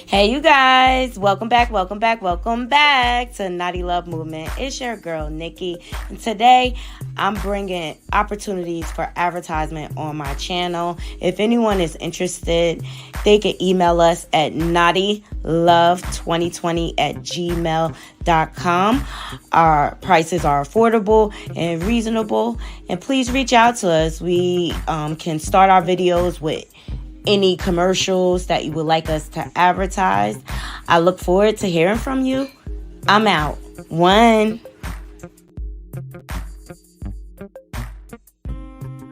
Hey, you guys, welcome back to Naughty Love Movement. It's your girl, Nikki, and today I'm bringing opportunities for advertisement on my channel. If anyone is interested, they can email us at naughtylove2020@gmail.com. Our prices are affordable and reasonable, and please reach out to us. We can start our videos with any commercials that you would like us to advertise. I look forward to hearing from you. I'm out. One.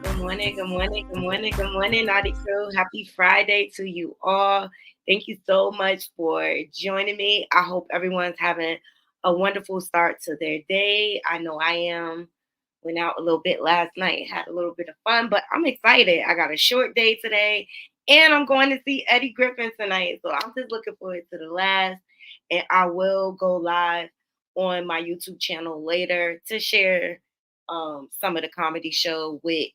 Good morning, Naughty Crew. Happy Friday to you all. Thank you so much for joining me. I hope everyone's having a wonderful start to their day. I know I am. Went out a little bit last night, had a little bit of fun, but I'm excited. I got a short day today, and I'm going to see Eddie Griffin tonight. So I'm just looking forward to the last. And I will go live on my YouTube channel later to share some of the comedy show with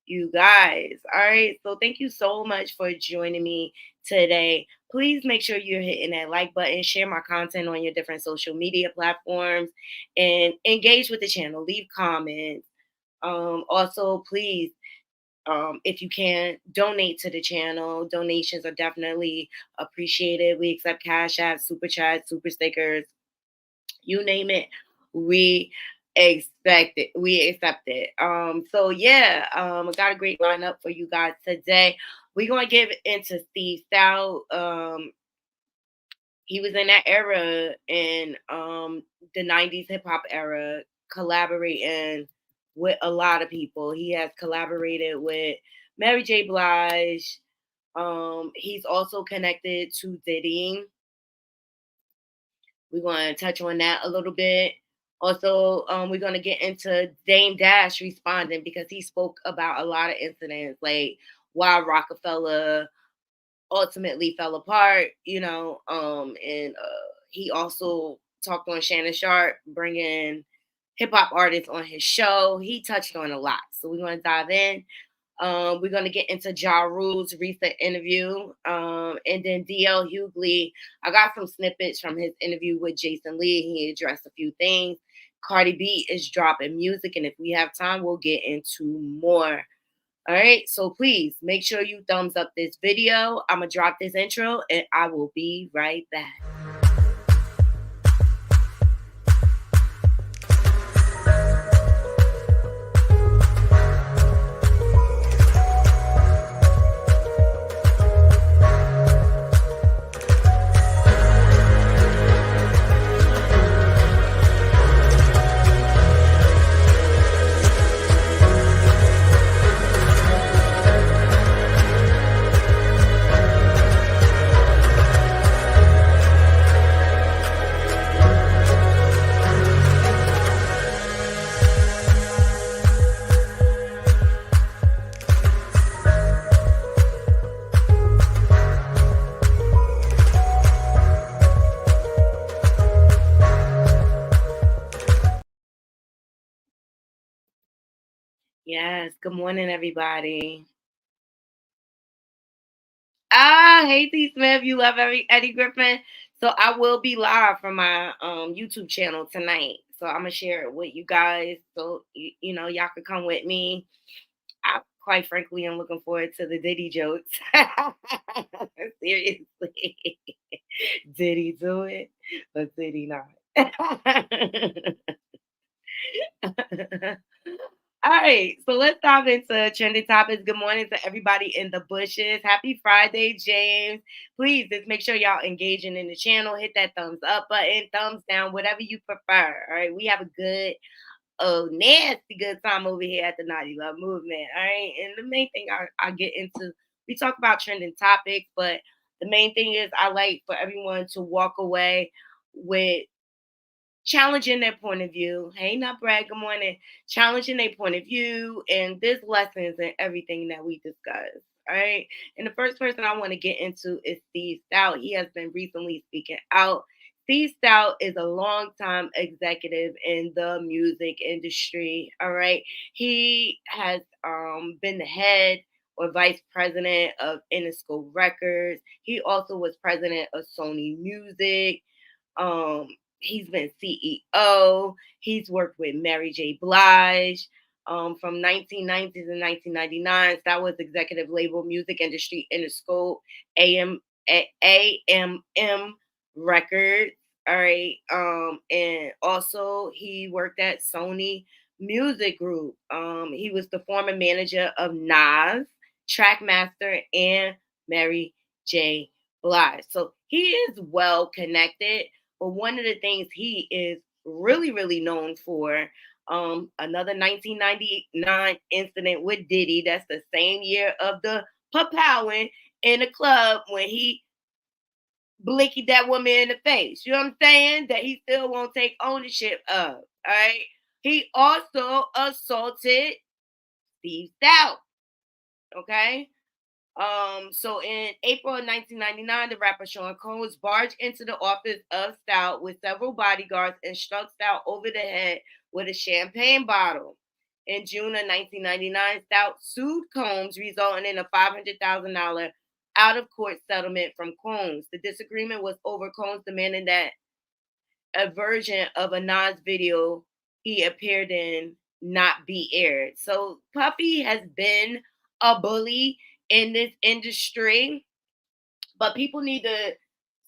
you guys. All right. So thank you so much for joining me today. Please make sure you're hitting that like button, share my content on your different social media platforms, and engage with the channel. Leave comments. Also, please, if you can, donate to the channel. Donations are definitely appreciated. We accept Cash App, Super Chat, Super Stickers, you name it. We expect it. We accept it. So yeah, I got a great lineup for you guys today. We're gonna get into Steve Stout. He was in that era in the 90s hip hop era, collaborating with a lot of people. He has collaborated with Mary J. Blige. He's also connected to Diddy. We're going to touch on that a little bit. Also, we're going to get into Dame Dash responding because he spoke about a lot of incidents, like why Rockefeller ultimately fell apart, and he also talked on Shannon Sharp, bringing hip hop artists on his show. He touched on a lot. So we're going to dive in. We're going to get into Ja Rule's recent interview. And then DL Hughley, I got some snippets from his interview with Jason Lee. He addressed a few things. Cardi B is dropping music. And if we have time, we'll get into more. All right. So please make sure you thumbs up this video. I'm going to drop this intro and I will be right back. Yes. Good morning, everybody. Hey T Smith, you love Eddie Griffin. So I will be live from my YouTube channel tonight. So I'm gonna share it with you guys. So you know y'all could come with me. I quite frankly am looking forward to the Diddy jokes. Seriously. Did he do it? Or did he not? All right, so let's dive into trending topics. Good morning to everybody in the bushes. Happy Friday, James. Please just make sure y'all engaging in the channel. Hit that thumbs up button, thumbs down, whatever you prefer. All right, we have a good, nasty good time over here at the Naughty Love Movement. All right, and the main thing I get into, we talk about trending topics, but the main thing is I like for everyone to walk away with challenging their point of view. Hey, not Brad, good morning. Challenging their point of view, and there's lessons in everything that we discuss. All right. And the first person I want to get into is Steve Stout. He has been recently speaking out. Steve Stout is a longtime executive in the music industry. All right. He has been the head or vice president of Interscope Records. He also was president of Sony Music. Um, he's been CEO. He's worked with Mary J. Blige. From 1990 to 1999, that was executive label music industry Interscope, AMM Records. All right. And also he worked at Sony Music Group. He was the former manager of Nas, Trackmaster, and Mary J. Blige. So he is well connected. But one of the things he is really, really known for, another 1999 incident with Diddy. That's the same year of the papowing in the club when he blicky that woman in the face. You know what I'm saying? That he still won't take ownership of. All right. He also assaulted Steve Stout. Okay. So in April of 1999, the rapper Sean Combs barged into the office of Stout with several bodyguards and struck Stout over the head with a champagne bottle. In June of 1999, Stout sued Combs, resulting in a $500,000 out of court settlement from Combs. The disagreement was over Combs demanding that a version of a Nas video he appeared in not be aired. So Puffy has been a bully in this industry, but people need to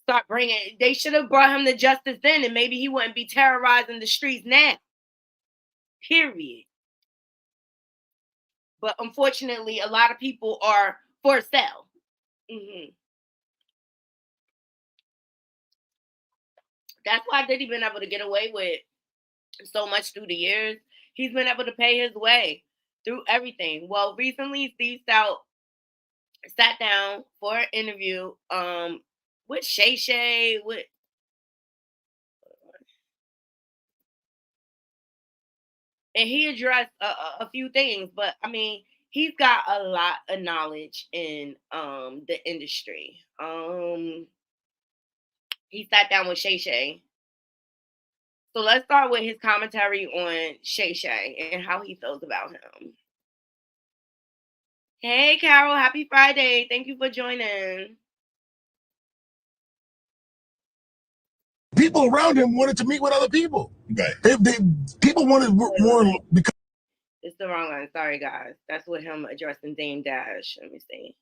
start bringing. They should have brought him to justice then, and maybe he wouldn't be terrorizing the streets now. Period. But unfortunately, a lot of people are for sale. Mm-hmm. That's why Diddy been able to get away with so much through the years. He's been able to pay his way through everything. Well, recently Steve Stout sat down for an interview with Shay Shay, with and he addressed a few things, but I mean, he's got a lot of knowledge in the industry. He sat down with Shay Shay. So let's start with his commentary on Shay Shay and how he feels about him. Hey, Carol, happy Friday. Thank you for joining. People around him wanted to meet with other people. Right. People wanted more because it's the wrong one. Sorry, guys. That's with him addressing Dame Dash. Let me see.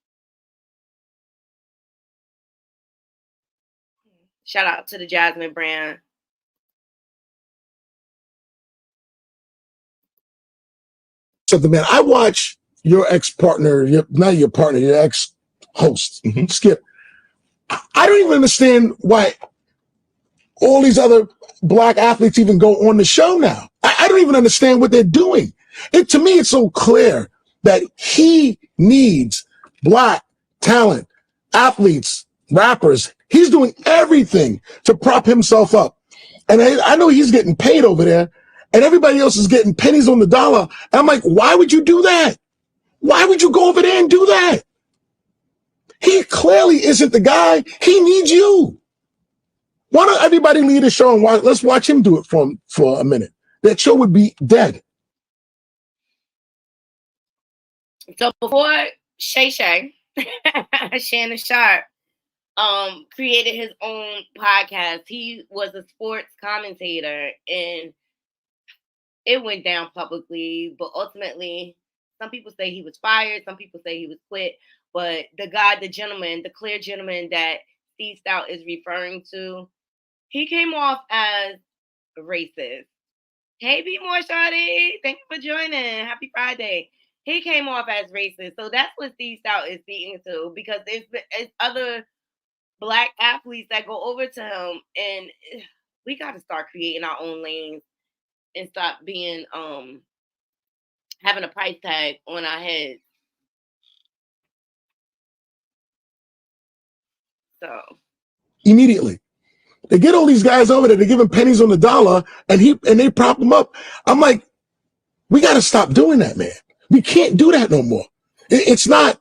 Shout out to the Jasmine brand. Something, man. I watch your ex-partner, not your partner, your ex-host, Skip. I don't even understand why all these other black athletes even go on the show now. I don't even understand what they're doing. To me, it's so clear that he needs black talent, athletes, rappers. He's doing everything to prop himself up. And I know he's getting paid over there, and everybody else is getting pennies on the dollar. And I'm like, why would you do that? Why would you go over there and do that? He clearly isn't the guy. He needs you. Why don't everybody leave the show and let's watch him do it for a minute? That show would be dead. So before Shay Shay, Shannon Sharp, created his own podcast. He was a sports commentator, and it went down publicly, but ultimately, some people say he was fired, some people say he was quit. But the gentleman, the clear gentleman that Steve Stout is referring to, he came off as racist. Hey, Be More Shawty, thank you for joining. Happy Friday. He came off as racist, so that's what Steve Stout is speaking to, because it's other black athletes that go over to him, and we got to start creating our own lanes and stop being having a price tag on our heads. So Immediately. They get all these guys over there, they give him pennies on the dollar, and they prop him up. I'm like, we got to stop doing that, man. We can't do that no more. It's not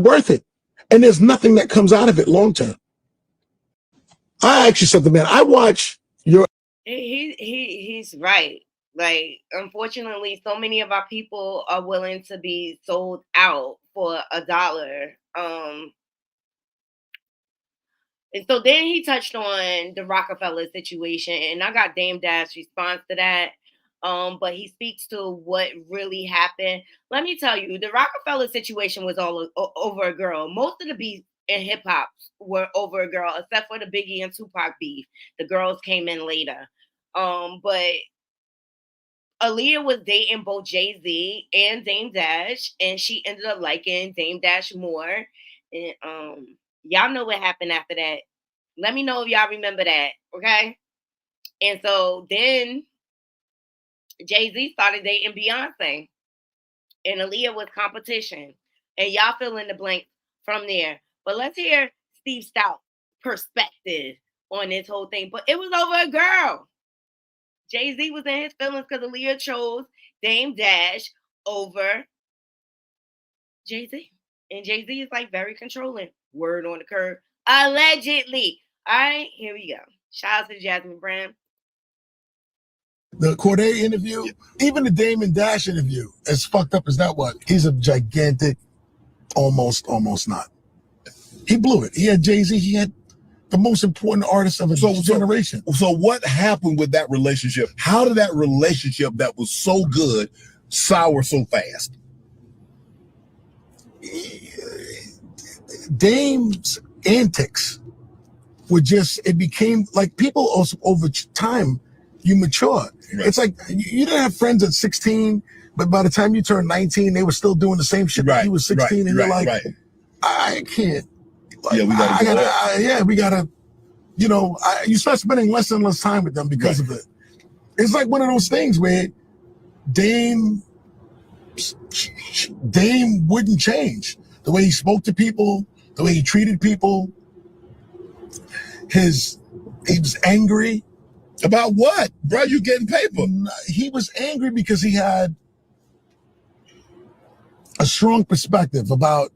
worth it. And there's nothing that comes out of it long term. I actually said to the man, I watch your. He's right. Like, unfortunately, so many of our people are willing to be sold out for $1. And so then he touched on the Rockefeller situation, and I got Dame Dash's response to that. But he speaks to what really happened. Let me tell you, the Rockefeller situation was all over a girl. Most of the beefs in hip hop were over a girl, except for the Biggie and Tupac beef. The girls came in later. But Aaliyah was dating both Jay-Z and Dame Dash, and she ended up liking Dame Dash more. And y'all know what happened after that. Let me know if y'all remember that, okay? And so then Jay-Z started dating Beyonce, and Aaliyah was competition. And y'all fill in the blank from there. But let's hear Steve Stout perspective on this whole thing. But it was over a girl. Jay-Z was in his feelings because Aaliyah chose Dame Dash over Jay-Z. And Jay-Z is like very controlling. Word on the curve. Allegedly. All right, here we go. Shout out to Jasmine Brand. The Corday interview, even the Damon Dash interview, as fucked up as that was, he's a gigantic, almost not. He blew it. He had Jay-Z. He had the most important artist of his generation. So what happened with that relationship? How did that relationship that was so good sour so fast? Dame's antics were just, it became like people also over time, you mature. Right. It's like you didn't have friends at 16, but by the time you turned 19, they were still doing the same shit. Right. He was 16 and you're like, I can't. Like, we gotta, you know, you start spending less and less time with them because of it. It's like one of those things where Dame wouldn't change. The way he spoke to people, the way he treated people. He was angry. About what? Bro, you getting paper. He was angry because he had a strong perspective about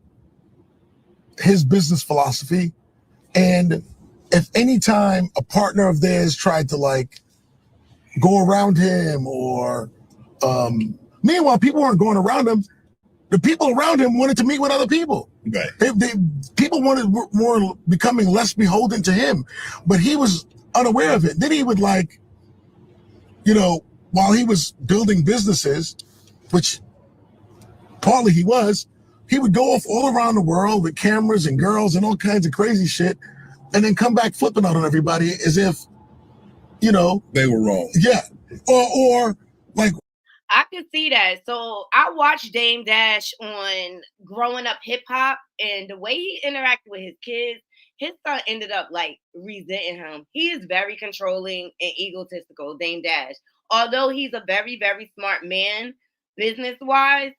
his business philosophy. And if any time a partner of theirs tried to like go around him or meanwhile, people weren't going around him. The people around him wanted to meet with other people. Right. People were becoming less beholden to him, but he was unaware of it. Then he would like, you know, while he was building businesses, which partly he would go off all around the world with cameras and girls and all kinds of crazy shit, and then come back flipping out on everybody as if, you know, they were wrong. Yeah. Or like, I could see that. So I watched Dame Dash on Growing Up Hip Hop, and the way he interacted with his kids, his son ended up like resenting him. He is very controlling and egotistical, Dame Dash. Although he's a very, very smart man, business-wise,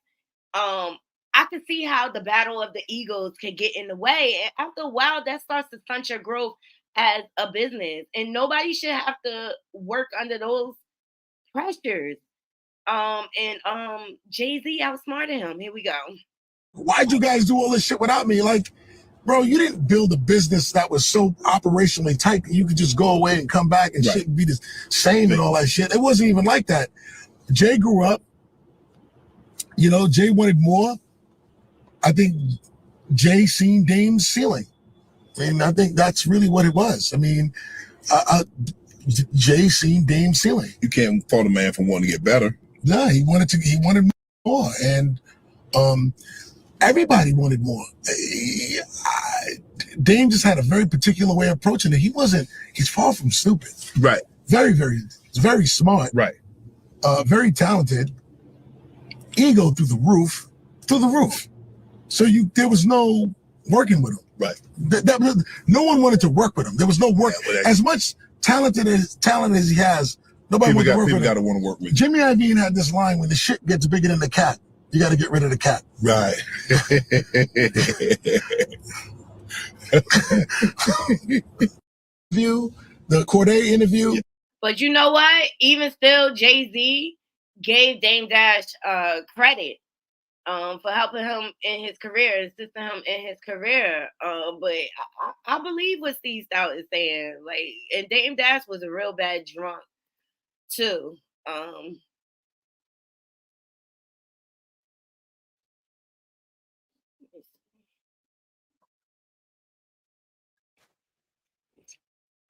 I can see how the battle of the egos can get in the way. And after a while, that starts to stunt your growth as a business. And nobody should have to work under those pressures. Jay-Z outsmarted him. Here we go. Why'd you guys do all this shit without me? Like, bro, you didn't build a business that was so operationally tight that you could just go away and come back and shit and be the same and all that shit. It wasn't even like that. Jay grew up. You know, Jay wanted more. I think Jay seen Dame's ceiling. I mean, I think that's really what it was. I mean, Jay seen Dame's ceiling. You can't fault a man for wanting to get better. Yeah, he wanted more, and everybody wanted more. Dame just had a very particular way of approaching it. He's far from stupid. Right. Very, very smart. Right. Very talented. Ego through the roof. So there was no working with him. Right. No one wanted to work with him. There was no work. As much talent as he has, nobody wanted to work with him. People got to want to work with him. Jimmy Iovine had this line, when the shit gets bigger than the cat, you got to get rid of the cat. Right. The Corday interview. But you know what? Even still, Jay-Z gave Dame Dash credit for helping him in his career, assisting him in his career. But I believe what Steve Stout is saying. Like, and Dame Dash was a real bad drunk too.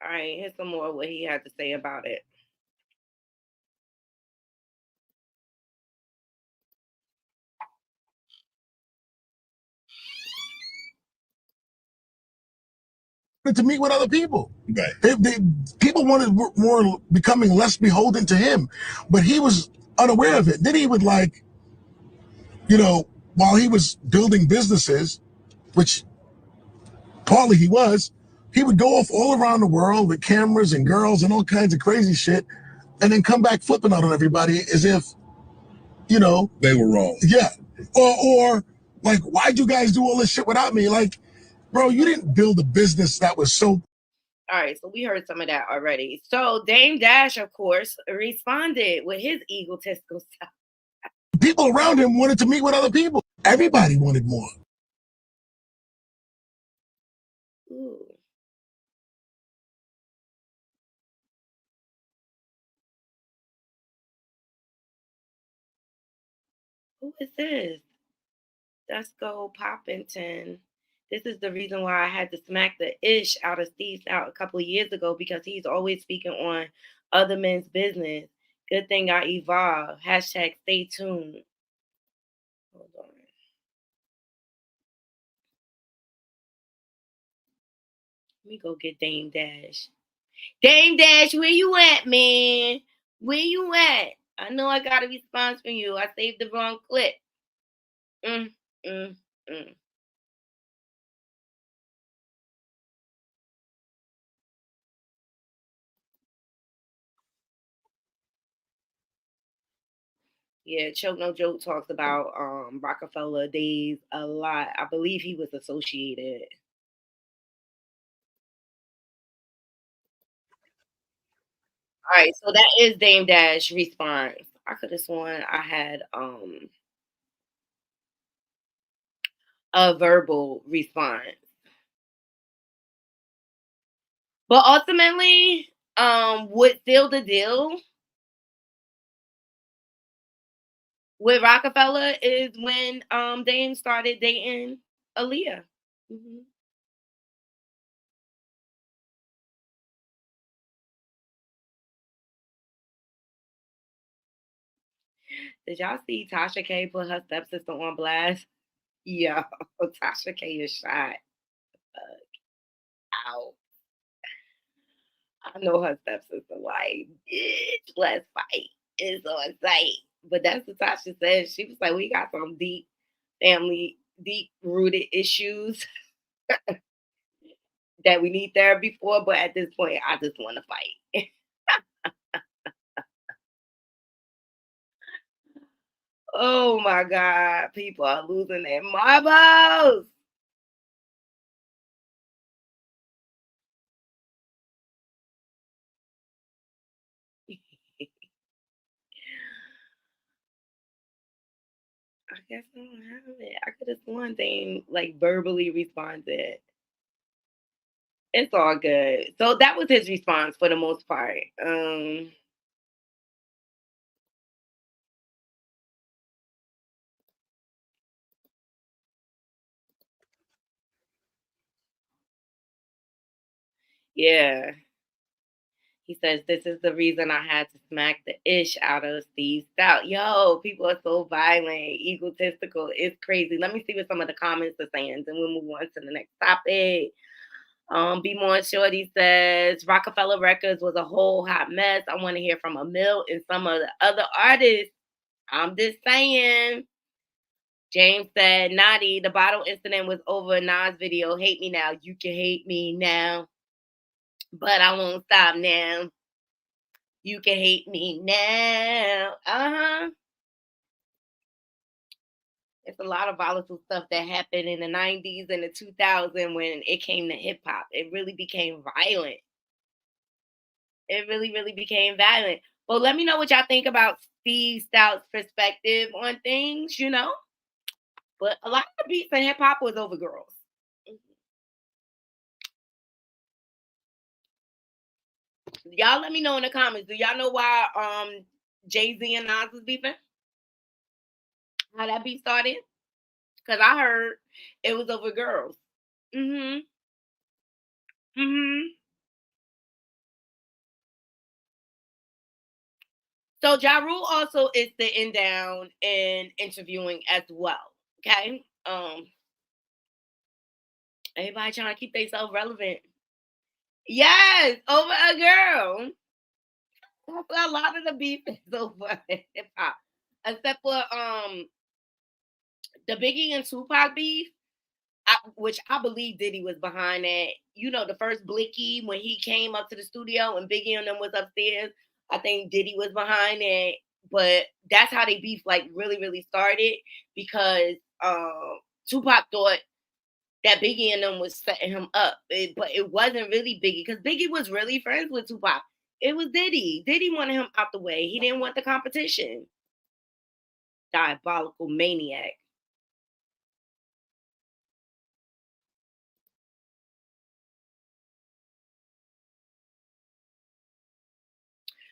All right, here's some more what he had to say about it. To meet with other people. Right. People wanted more, becoming less beholden to him, but he was unaware of it. Then he would, like, while he was building businesses, which partly he would go off all around the world with cameras and girls and all kinds of crazy shit, and then come back flipping out on everybody as if, they were wrong. Yeah. Or like, why'd you guys do all this shit without me? Like, bro, you didn't build a business that was so... All right, so we heard some of that already. So Dame Dash, of course, responded with his egotistical stuff. People around him wanted to meet with other people. Everybody wanted more. Ooh. Who is this? Dusko Poppington. This is the reason why I had to smack the ish out of Steve Stout a couple of years ago, because he's always speaking on other men's business. Good thing I evolved. Hashtag stay tuned. Hold on. Let me go get Dame Dash. Dame Dash, where you at, man? Where you at? I know I got a response from you. I saved the wrong clip. Mm, mm, mm. Yeah, Choke No Joke talks about Rockefeller days a lot. I believe he was associated. All right, so that is Dame Dash response. I could have sworn I had a verbal response. But ultimately, what sealed the deal with Rockefeller is when Dame started dating Aaliyah. Mm-hmm. Did y'all see Tasha K put her stepsister on blast? Yeah, Tasha K is shot out. I know her stepsister like, bitch, let's fight. It's on site. But that's what Tasha said. She was like, we got some deep family, deep rooted issues that we need therapy for. But at this point, I just want to fight. Oh my God. People are losing their marbles. I guess I don't have it. I could have sworn they like verbally responded. It's all good. So that was his response for the most part. Yeah. He says, this is the reason I had to smack the ish out of Steve Stout. Yo, people are so violent, egotistical. It's crazy. Let me see what some of the comments are saying, then we'll move on to the next topic. Be More Shorty says, Rockefeller Records was a whole hot mess. I want to hear from Emil and some of the other artists. I'm just saying. James said, Naughty, the bottle incident was over. Nas video, hate me now. You can hate me now, but I won't stop now. You can hate me now. It's a lot of volatile stuff that happened in the 90s and the 2000s when it came to hip hop. It really became violent. It really, really became violent. But let me know what y'all think about Steve Stout's perspective on things, you know? But a lot of the beats in hip hop was over girls. Y'all let me know in the comments. Do y'all know why Jay-Z and Nas was beefing? How that beef started? Because I heard it was over girls. Mm-hmm. Mm-hmm. So Ja Rule also is sitting down and interviewing as well. Okay. Everybody trying to keep themselves relevant. Yes, over a girl. A lot of the beef is over hip hop. Except for the Biggie and Tupac beef, which I believe Diddy was behind that. You know, the first Blicky when he came up to the studio and Biggie and them was upstairs. I think Diddy was behind it, but that's how they beef like really, really started because Tupac thought that Biggie and them was setting him up, but it wasn't really Biggie because Biggie was really friends with Tupac. It was Diddy. Diddy wanted him out the way. He didn't want the competition. Diabolical maniac.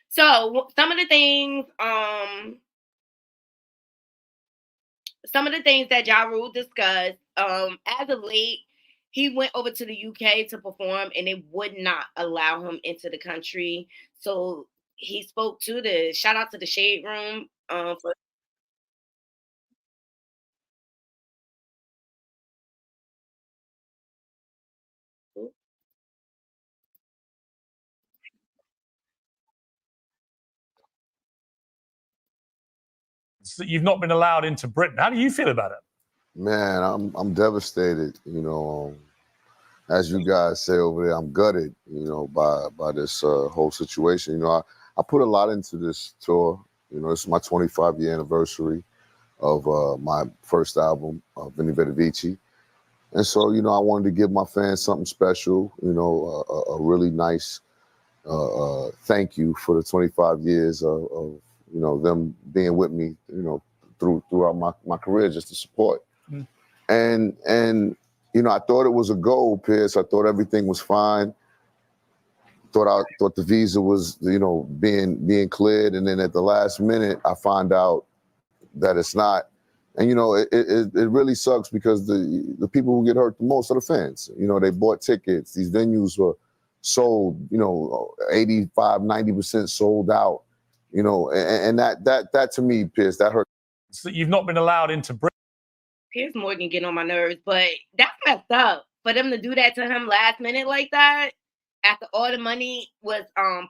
So some of the things that Ja Rule discussed, as of late, he went over to the UK to perform and they would not allow him into the country. So he spoke to the shout out to the Shade Room for that you've not been allowed into Britain. How do you feel about it? Man, I'm devastated. You know, as you guys say over there, I'm gutted. You know, by this whole situation. You know, I put a lot into this tour. You know, this is my 25-year anniversary of my first album, Veni Vidi Vici. And so, you know, I wanted to give my fans something special. You know, a really nice thank you for the 25 years of you know, them being with me. You know, throughout my career, just to support. Mm. And you know, I thought it was a goal, Pierce. I thought everything was fine. Thought the visa was, you know, being cleared, and then at the last minute, I find out that it's not. And you know, it really sucks because the people who get hurt the most are the fans. You know, they bought tickets. These venues were sold. You know, 85, 90% sold out. You know, and that to me, Pierce, that hurt. So you've not been allowed into Britain. Piers Morgan getting on my nerves, but that's messed up for them to do that to him last minute like that. After all the money was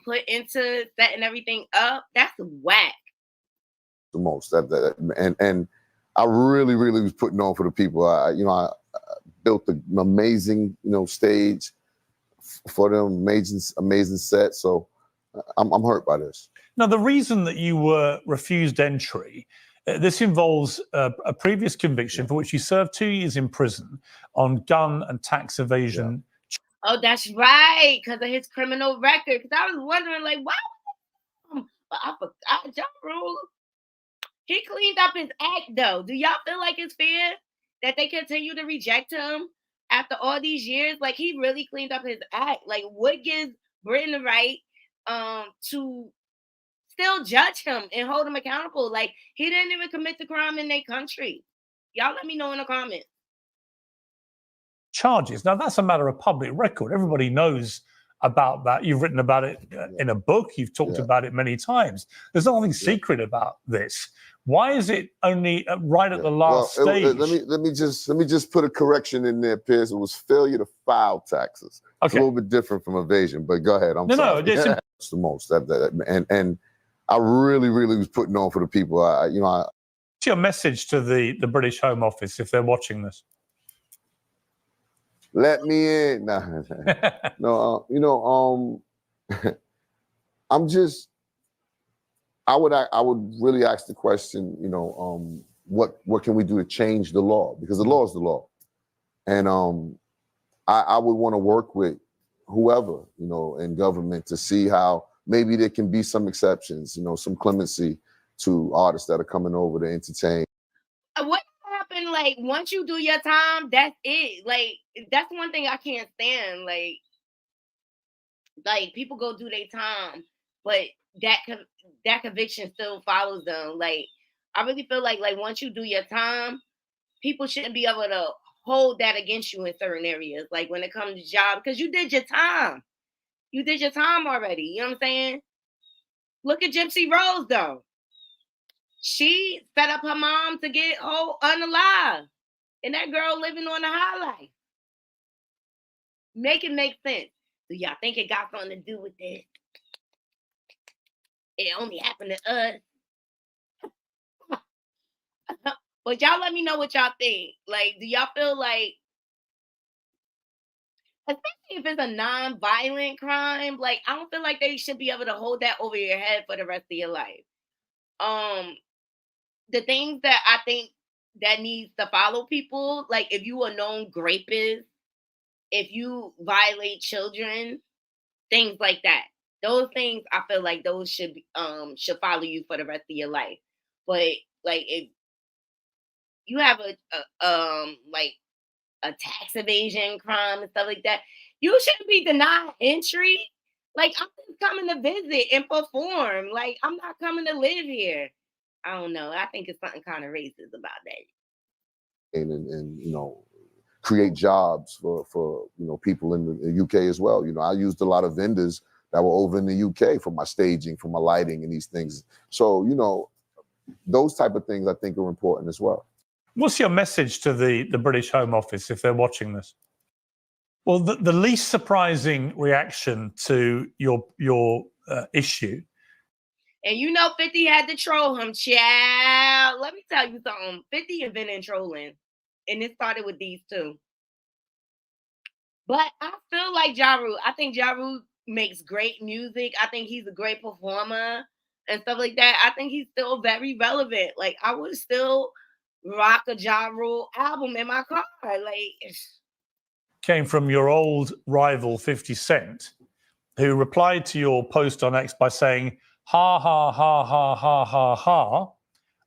put into setting everything up, that's whack. The most and I really was putting on for the people. I built an amazing, you know, stage for them, amazing set. So I'm hurt by this. Now, the reason that you were refused entry, this involves a previous conviction for which you served 2 years in prison on gun and tax evasion. Yeah. Oh, that's right, because of his criminal record. Because I was wondering, like, why? But I forgot Ja Rule. He cleaned up his act, though. Do y'all feel like it's fair that they continue to reject him after all these years? Like, he really cleaned up his act. Like, what gives Britain the right to still judge him and hold him accountable? Like, he didn't even commit the crime in their country. Y'all let me know in the comments. Charges. Now, that's a matter of public record. Everybody knows about that. You've written about it in a book. You've talked about it many times. There's nothing secret about this. Why is it only right at the last stage? Let me just put a correction in there, Piers. It was failure to file taxes. It's a little bit different from evasion, but go ahead. I'm sorry. No, it's the most. And I really was putting on for the people. What's your message to the British Home Office if they're watching this? Let me in. No, I'm just. I would really ask the question, what can we do to change the law? Because the law is the law, and I would want to work with whoever in government to see how maybe there can be some exceptions, some clemency to artists that are coming over to entertain. What happened? Like once you do your time, that's it. Like that's one thing I can't stand. Like people go do their time, but that conviction still follows them. Like I really feel like once you do your time, people shouldn't be able to hold that against you in certain areas. Like when it comes to job, because you did your time. You did your time already. You know what I'm saying? Look at Gypsy Rose though. She set up her mom to get unalive. And that girl living on the high life. Make it make sense. Do y'all think it got something to do with this? It only happened to us. But y'all let me know what y'all think. Like, do y'all feel like, especially if it's a non-violent crime, like, I don't feel like they should be able to hold that over your head for the rest of your life. The things that I think that needs to follow people, like if you a known rapist, if you violate children, things like that. Those things, I feel like those should follow you for the rest of your life. But like if you have a tax evasion crime and stuff like that, you shouldn't be denied entry. Like I'm just coming to visit and perform. Like I'm not coming to live here. I don't know. I think it's something kind of racist about that. And create jobs for people in the UK as well. I used a lot of vendors that were over in the UK for my staging, for my lighting and these things. So, those type of things I think are important as well. What's your message to the British Home Office if they're watching this? Well, the least surprising reaction to your issue. And 50 had to troll him, child. Let me tell you something. 50 invented trolling. And it started with these two. But I feel like Ja Rule. I think Ja Rule makes great music. I think he's a great performer and stuff like that. I think he's still very relevant. Like, I would still rock a Ja Rule album in my car. Like, came from your old rival 50 Cent, who replied to your post on X by saying, ha, ha, ha, ha, ha, ha, ha.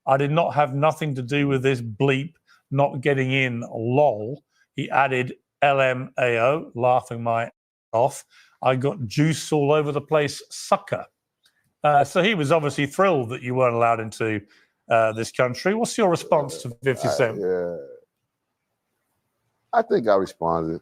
I did not have nothing to do with this bleep not getting in, lol. He added LMAO, laughing my off. I got juice all over the place, sucker. So he was obviously thrilled that you weren't allowed into this country. What's your response to 50 Cent? I think I responded.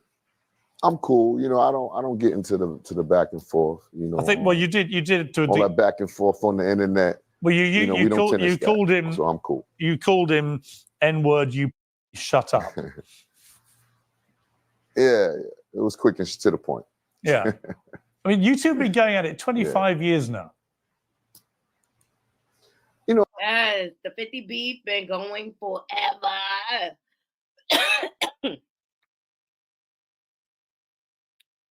I'm cool. I don't get into the back and forth. I think you did to all that back and forth on the internet. Well, you called him. So I'm cool. You called him N-word. You shut up. Yeah, it was quick and to the point. Yeah, I mean, you two have been going at it 25 years now. Yes, the 50 beef been going forever.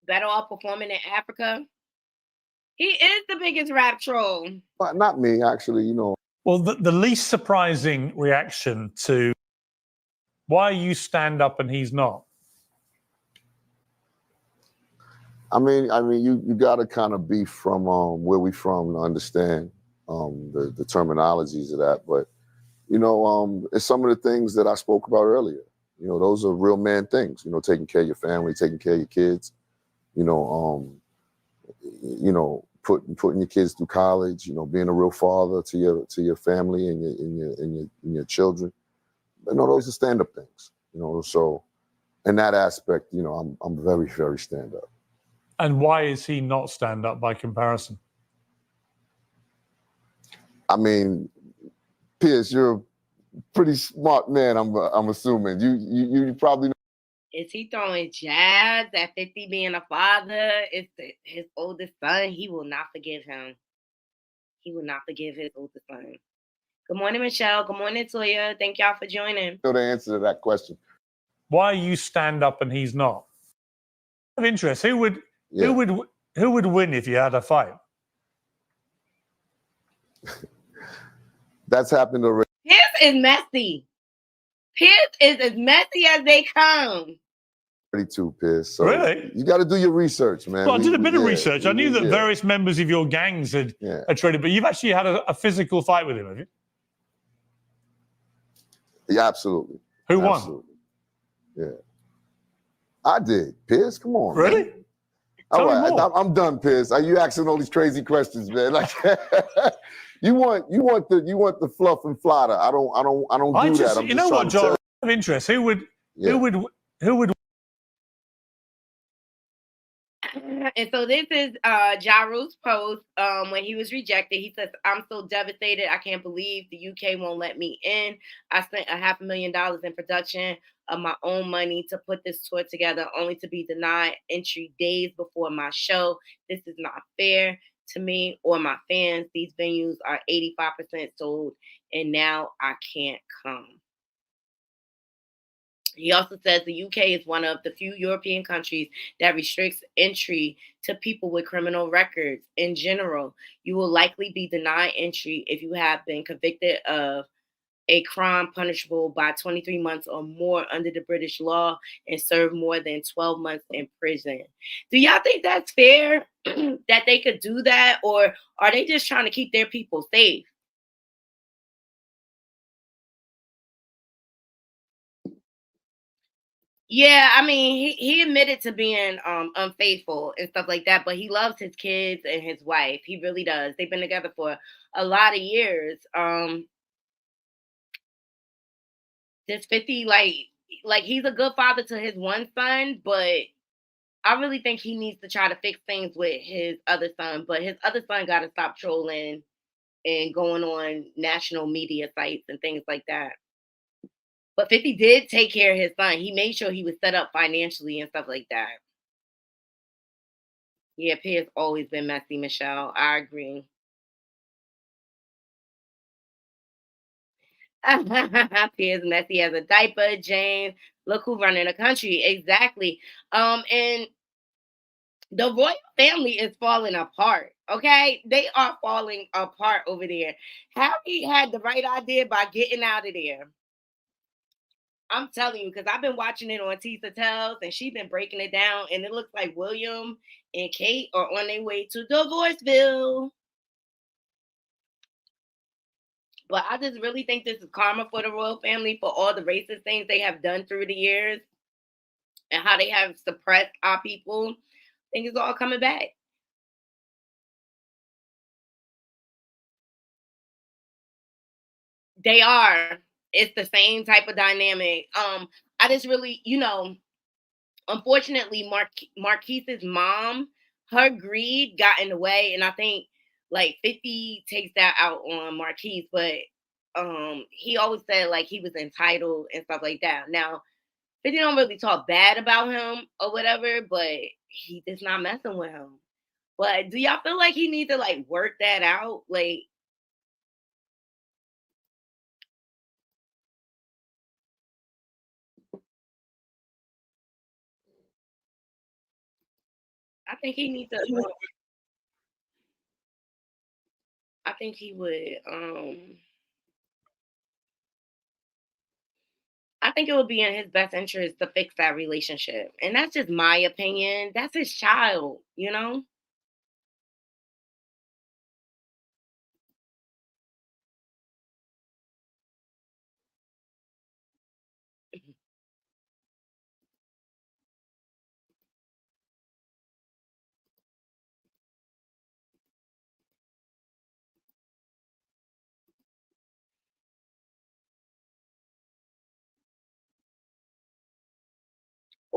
Better off performing in Africa. He is the biggest rap troll. But not me, actually, Well, the least surprising reaction to why you stand up and he's not. I mean, you got to kind of be from where we from to understand the terminologies of that. But it's some of the things that I spoke about earlier. Those are real man things. Taking care of your family, taking care of your kids. Putting your kids through college. Being a real father to your family and your children. Those are stand-up things. So in that aspect, I'm very, very stand-up. And why is he not stand up by comparison? I mean, Pierce, you're a pretty smart man. I'm assuming you probably know. Is he throwing jabs at 50 being a father? It's his oldest son. He will not forgive him. He will not forgive his oldest son. Good morning, Michelle. Good morning, Toya. Thank y'all for joining. Know the answer to that question. Why you stand up and he's not? Of interest, who would win if you had a fight? That's happened already. Pierce is messy. Pierce is as messy as they come. Too, Pierce. So really? You got to do your research, man. Well, I did a bit of research. I knew that various members of your gangs had traded, but you've actually had a physical fight with him, have you? Yeah, absolutely. Who won? Absolutely. Yeah. I did, Pierce. Come on. Really? Man. All right, I'm done, Pierce. Are you asking all these crazy questions, man? Like you want the fluff and flatter. I don't do that. You know what, John? Of interest, who would? And so this is Ja Rule's post when he was rejected. He says, "I'm so devastated. I can't believe the UK won't let me in. I spent $500,000 in production of my own money to put this tour together, only to be denied entry days before my show. This is not fair to me or my fans. These venues are 85% sold, and now I can't come." He also says the UK is one of the few European countries that restricts entry to people with criminal records. In general, you will likely be denied entry if you have been convicted of a crime punishable by 23 months or more under the British law and serve more than 12 months in prison. Do y'all think that's fair that they could do that, or are they just trying to keep their people safe? Yeah, I mean, he admitted to being unfaithful and stuff like that, but he loves his kids and his wife. He really does. They've been together for a lot of years. This 50, like he's a good father to his one son, but I really think he needs to try to fix things with his other son. But his other son got to stop trolling and going on national media sites and things like that. But 50 did take care of his son. He made sure he was set up financially and stuff like that. Yeah, Pierre's always been messy, Michelle. I agree. Pierre's messy as a diaper, Jane. Look who running the country. Exactly. And the royal family is falling apart. Okay, they are falling apart over there. Harry had the right idea by getting out of there. I'm telling you, because I've been watching it on Tisa Tells, and she's been breaking it down, and it looks like William and Kate are on their way to Divorceville. But I just really think this is karma for the royal family for all the racist things they have done through the years and how they have suppressed our people. I think it's all coming back. They are. It's the same type of dynamic. I just really, unfortunately, Marquise's mom, her greed got in the way, and I think like 50 takes that out on Marquise, but he always said like he was entitled and stuff like that. Now, 50 don't really talk bad about him or whatever, but he just not messing with him. But do y'all feel like he needs to like work that out? Like, I think he needs to. I think he would. I think it would be in his best interest to fix that relationship, and that's just my opinion. That's his child, you know.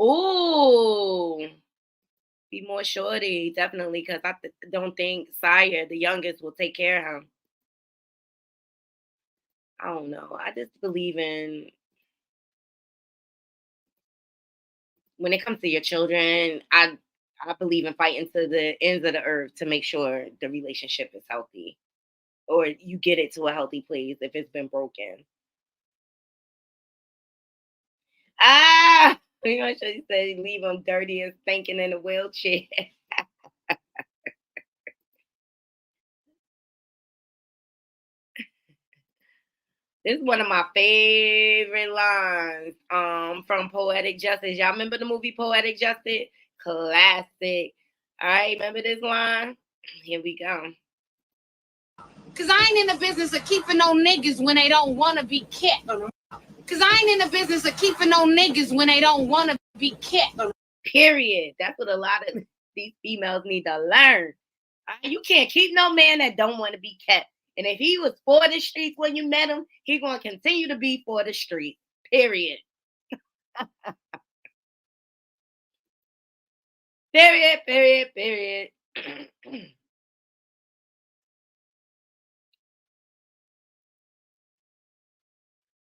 Ooh. Be more shorty, definitely, because I don't think Sire, the youngest, will take care of him. I don't know. I just believe in when it comes to your children. I believe in fighting to the ends of the earth to make sure the relationship is healthy, or you get it to a healthy place if it's been broken. Ah, you know, she said leave them dirty and stinking in a wheelchair. This is one of my favorite lines from Poetic Justice. Y'all remember the movie Poetic Justice? Classic. All right, remember this line? Here we go. Cause I ain't in the business of keeping no niggas when they don't want to be kept. Cause I ain't in the business of keeping no niggas when they don't want to be kept. Period. That's what a lot of these females need to learn. You can't keep no man that don't want to be kept. And if he was for the streets when you met him, he's going to continue to be for the streets. Period. Period, period, period.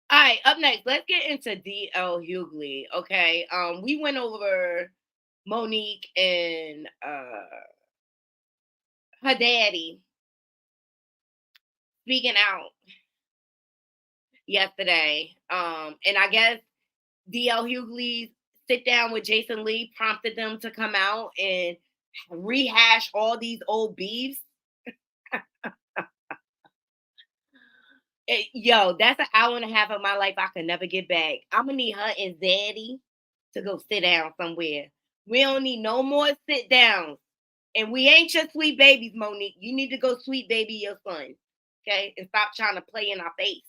All right, up next, let's get into DL Hughley. Okay. We went over Monique and her daddy speaking out yesterday. And I guess DL Hughley's sit down with Jason Lee prompted them to come out and rehash all these old beefs. Yo, that's an hour and a half of my life I can never get back. I'm gonna need her and Zaddy to go sit down somewhere. We don't need no more sit downs. And we ain't your sweet babies, Monique. You need to go sweet baby your son. Okay? And stop trying to play in our face.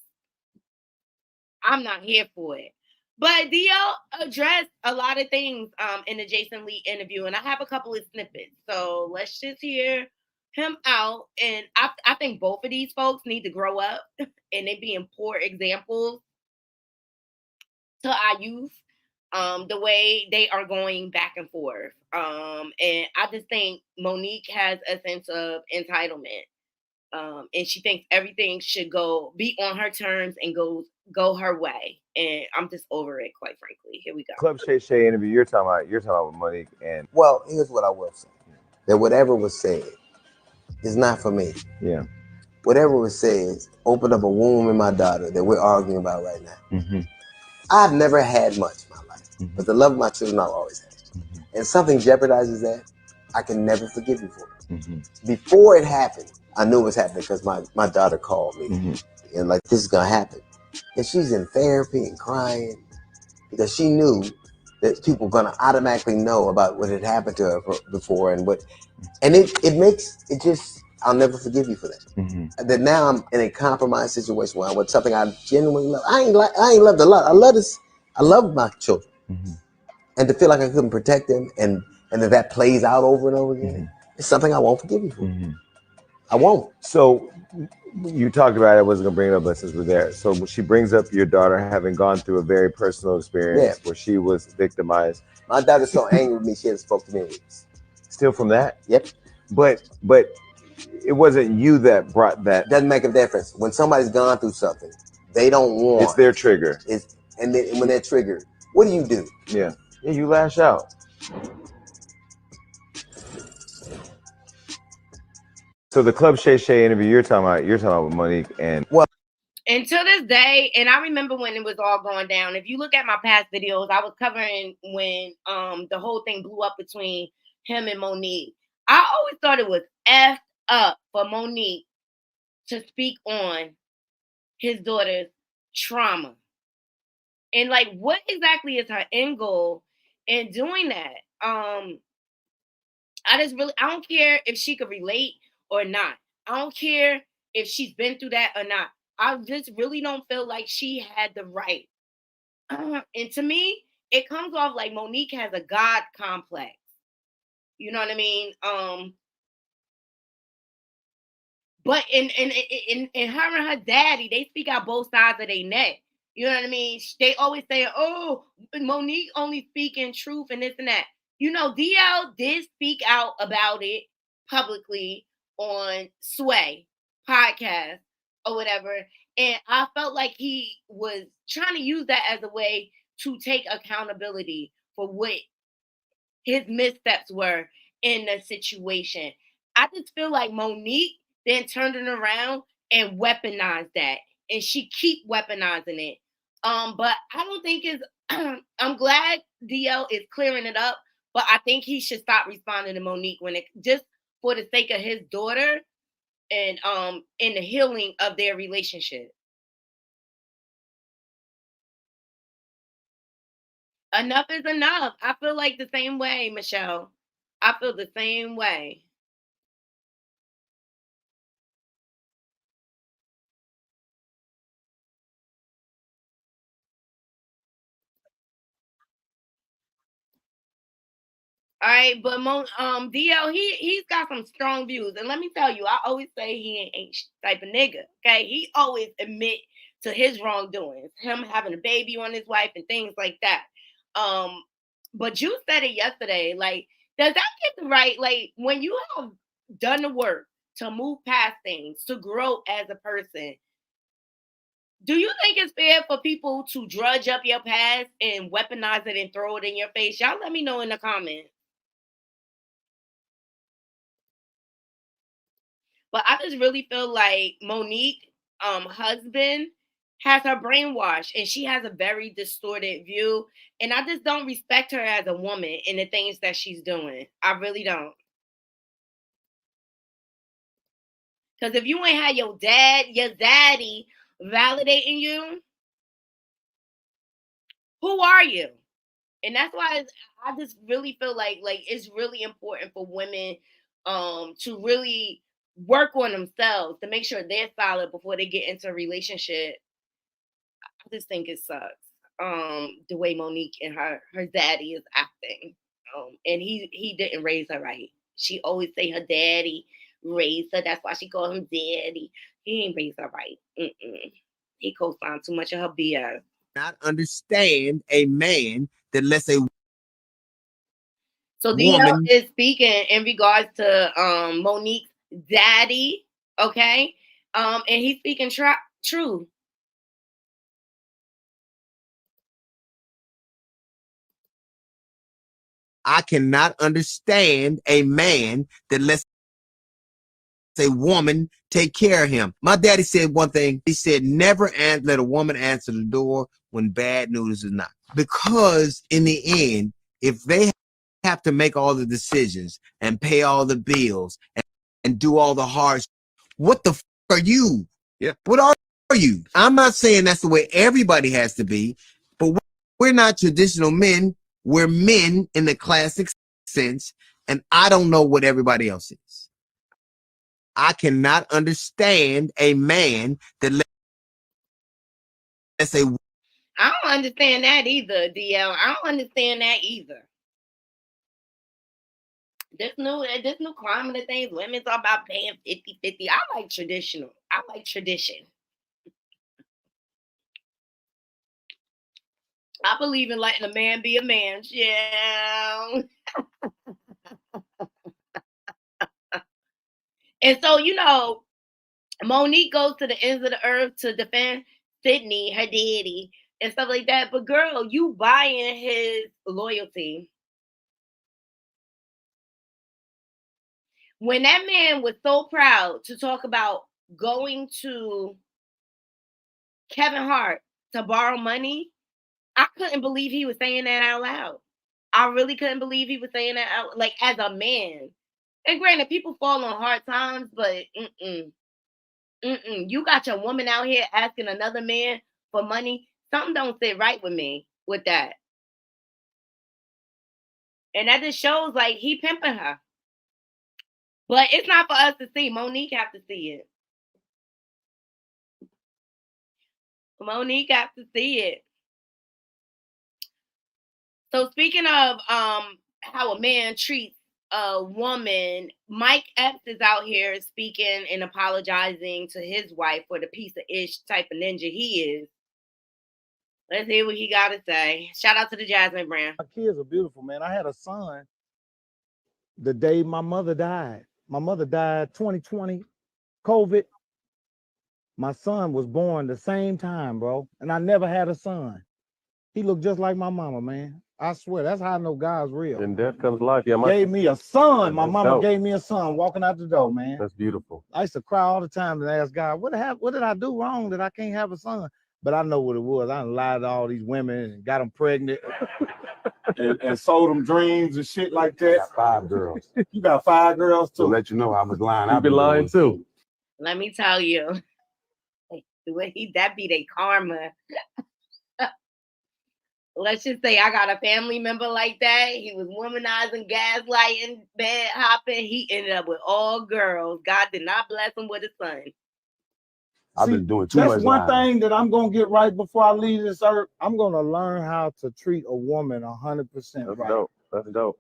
I'm not here for it. But DL addressed a lot of things in the Jason Lee interview, and I have a couple of snippets. So let's just hear him out. And I think both of these folks need to grow up and they being poor examples to our youth, the way they are going back and forth. And I just think Monique has a sense of entitlement. And she thinks everything should be on her terms and go her way. And I'm just over it, quite frankly. Here we go. Club Shay Shay interview you're talking about with Monique and Well, here's what I will say. That whatever was said is not for me. yeah. Whatever was said opened up a wound in my daughter that we're arguing about right now. Mm-hmm. I've never had much in my life, but the love of my children I've always had. Mm-hmm. And something jeopardizes that, I can never forgive you for it. Mm-hmm. Before it happened, I knew it was happening because my daughter called me and like, this is gonna happen. And she's in therapy and crying because she knew that people were gonna automatically know about what had happened to her before and it makes it just, I'll never forgive you for that. Mm-hmm. That now I'm in a compromised situation where I want something I genuinely love. I ain't loved a lot. I love my children. Mm-hmm. And to feel like I couldn't protect them and that plays out over and over again, it's something I won't forgive you for. Mm-hmm. I won't. So you talked about it, I wasn't gonna bring it up, but since we're there. So she brings up your daughter having gone through a very personal experience where she was victimized. My daughter's so angry with me, she hasn't spoken to me in weeks. Still from that? Yep. But it wasn't you that brought that. Doesn't make a difference. When somebody's gone through something, they don't want. It's their trigger. And when they're triggered, what do you do? Yeah, you lash out. So the Club Shay Shay interview you're talking about with Monique and and to this day, and I remember when it was all going down. If you look at my past videos, I was covering when the whole thing blew up between him and Monique. I always thought it was effed up for Monique to speak on his daughter's trauma. And like, what exactly is her end goal in doing that? I don't care if she could relate or not. I don't care if she's been through that or not. I just really don't feel like she had the right. And to me, it comes off like Monique has a God complex. You know what I mean? But in her and her daddy, they speak out both sides of their neck. You know what I mean? They always say, "Oh, Monique only speaking truth and this and that." you know, DL did speak out about it publicly on Sway podcast or whatever. And I felt like he was trying to use that as a way to take accountability for what his missteps were in the situation. I just feel like Monique then turned it around and weaponized that. And she keep weaponizing it. But I don't think it's I'm glad DL is clearing it up, but I think he should stop responding to Monique when it just for the sake of his daughter and in the healing of their relationship. Enough is enough. I feel like the same way, Michelle. I feel the same way. All right, but DL he's got some strong views, and let me tell you, I always say he ain't type of nigga. Okay, he always admit to his wrongdoings, him having a baby on his wife and things like that. But you said it yesterday. Like, does that get the right? Like, when you have done the work to move past things, to grow as a person, do you think it's fair for people to drudge up your past and weaponize it and throw it in your face? Y'all let me know in the comments. But I just really feel like Monique, husband, has her brainwashed and she has a very distorted view. And I just don't respect her as a woman in the things that she's doing. I really don't. Because if you ain't had your daddy validating you, who are you? And that's why I just really feel like it's really important for women to really work on themselves to make sure they're solid before they get into a relationship. I just think it sucks. The way Monique and her daddy is acting. And he didn't raise her right. She always say her daddy raised her. That's why she called him daddy. He ain't raised her right. He co-signed too much of her BS. Not understand a man that lets a so DL is speaking in regards to Monique's daddy, okay? And he's speaking true. I cannot understand a man that lets a woman take care of him. My daddy said one thing. He said, never let a woman answer the door when bad news is not. Because in the end, if they have to make all the decisions and pay all the bills and do all the hard, what the are you? Yeah. What are you? I'm not saying that's the way everybody has to be, but we're not traditional men. We're men in the classic sense, and I don't know what everybody else is. I cannot understand a man that let's say. I don't understand that either, DL. I don't understand that either. This new climate of things, women's all about paying 50-50. I like traditional. I like tradition. I believe in letting a man be a man. Yeah. And so, you know, Monique goes to the ends of the earth to defend Sydney, her daddy, and stuff like that. But girl, you buying his loyalty. When that man was so proud to talk about going to Kevin Hart to borrow money, I couldn't believe he was saying that out loud. I really couldn't believe he was saying that out, like, as a man. And granted, people fall on hard times, but you got your woman out here asking another man for money. Something don't sit right with me with that. And that just shows like he pimping her. But it's not for us to see. Monique have to see it. Monique have to see it. So speaking of how a man treats a woman, Mike Epps is out here speaking and apologizing to his wife for the piece of ish type of ninja he is. Let's hear what he got to say. Shout out to the Jasmine brand. My kids are beautiful, man. I had a son the day my mother died. My mother died 2020, COVID. My son was born the same time, bro. And I never had a son. He looked just like my mama, man. I swear, that's how I know God's real. In death comes life. Yeah, gave me a son. My mama dope. gave me a son walking out the door, man. That's beautiful. I used to cry all the time and ask God, what did I do wrong that I can't have a son? But I know what it was. I lied to all these women and got them pregnant and sold them dreams and shit like that. I got 5 girls. You got 5 girls too. To let you know how much lying I've been lying too. Let me tell you, the way that be their karma. Let's just say I got a family member like that. He was womanizing, gaslighting, bed hopping. He ended up with all girls. God did not bless him with a son. I've been doing too much. That's one thing that I'm gonna get right before I leave this earth. I'm gonna learn how to treat a woman 100% right. Dope. That's dope.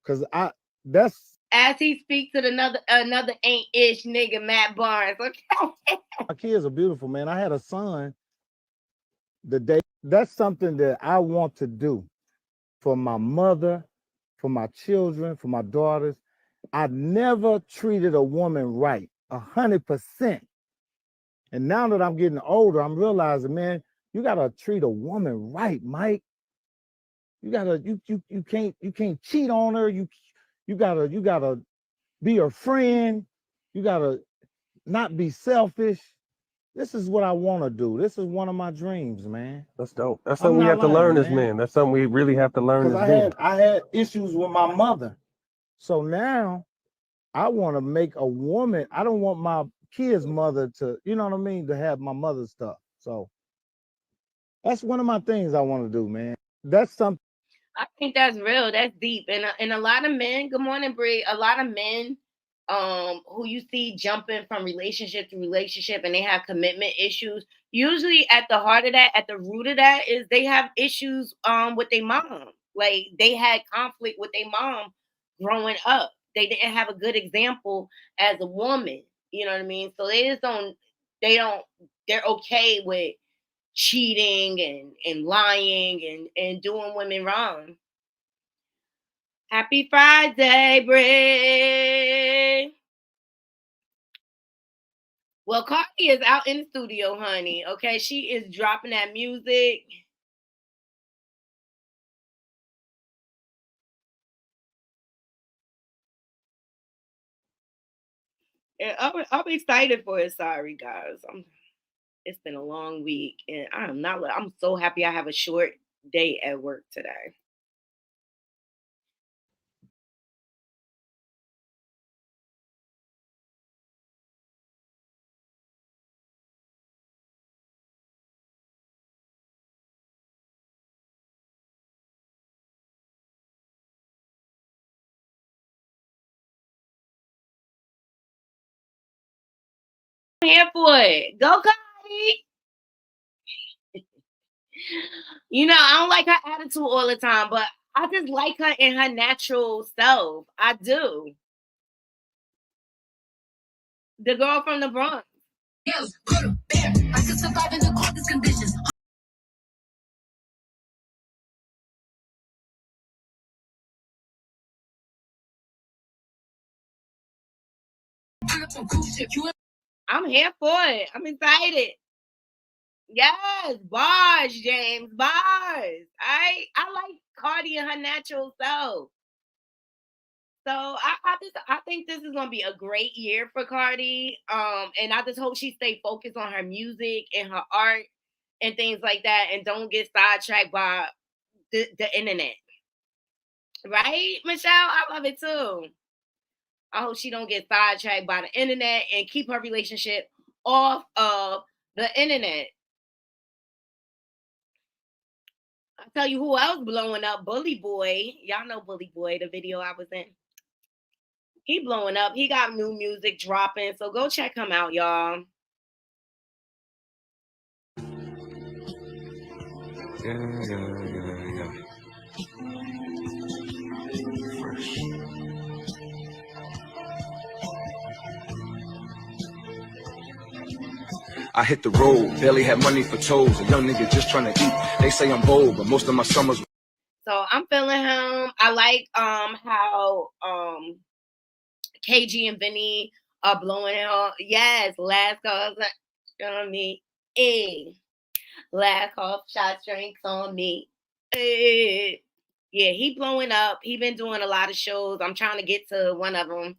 Cause that's as he speaks to another ain't-ish nigga, Matt Barnes. Okay. My kids are beautiful, man. I had a son the day. That's something that I want to do for my mother, for my children, for my daughters. I never treated a woman right 100%. And now that I'm getting older, I'm realizing, man, you gotta treat a woman right, Mike. You can't cheat on her. You gotta be her friend. You gotta not be selfish. This is what I want to do. This is one of my dreams, man. That's dope. That's something we have to learn as men. That's something we really have to learn as men. I had issues with my mother. So now I want to make a woman. I don't want my kids' mother to, you know what I mean, to have my mother's stuff. So that's one of my things I want to do, man. That's something. I think that's real. That's deep. And a lot of men, good morning, Bree. A lot of men who you see jumping from relationship to relationship and they have commitment issues, usually at the heart of that, at the root of that is they have issues with their mom. Like they had conflict with their mom growing up. They didn't have a good example as a woman. You know what I mean? So they're okay with cheating and lying and doing women wrong. Happy Friday, Brie. Well, Cardi is out in the studio, honey. Okay, she is dropping that music. And I'm excited for it. Sorry, guys. It's been a long week, and I'm so happy I have a short day at work today. I'm here for it. Go, Cardi. You know, I don't like her attitude all the time, but I just like her in her natural self. I do. The girl from the Bronx. Yes, put them there. I can survive in the coldest conditions. I'm here for it. I'm excited. Yes, bars, James, bars. I like Cardi and her natural self. So I think this is gonna be a great year for Cardi. And I just hope she stay focused on her music and her art and things like that, and don't get sidetracked by the internet. Right, Michelle? I love it too. I hope she don't get sidetracked by the internet and keep her relationship off of the internet. I'll tell you who else blowing up, Bully Boy. Y'all know Bully Boy, the video I was in. He blowing up. He got new music dropping. So go check him out, y'all. Yeah. Fresh. I hit the road, barely had money for tolls. A young nigga just trying to eat. They say I'm bold, but most of my summers. So I'm feeling him. I like how KG and Vinny are blowing it on. Yes, last call on me. Hey. Last call shot drinks on me. Hey. Yeah, he blowing up. He been doing a lot of shows. I'm trying to get to one of them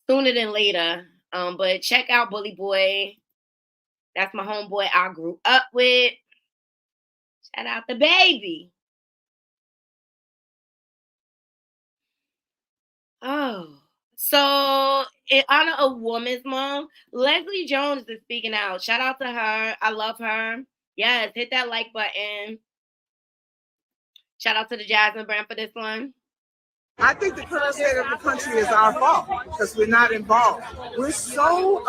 sooner than later. But check out Bully Boy. That's my homeboy I grew up with. Shout out the baby. Oh, so in honor of Women's Month, Leslie Jones is speaking out. Shout out to her. I love her. Yes, hit that like button. Shout out to the Jasmine brand for this one. I think the current state of the country is our fault because we're not involved. We're so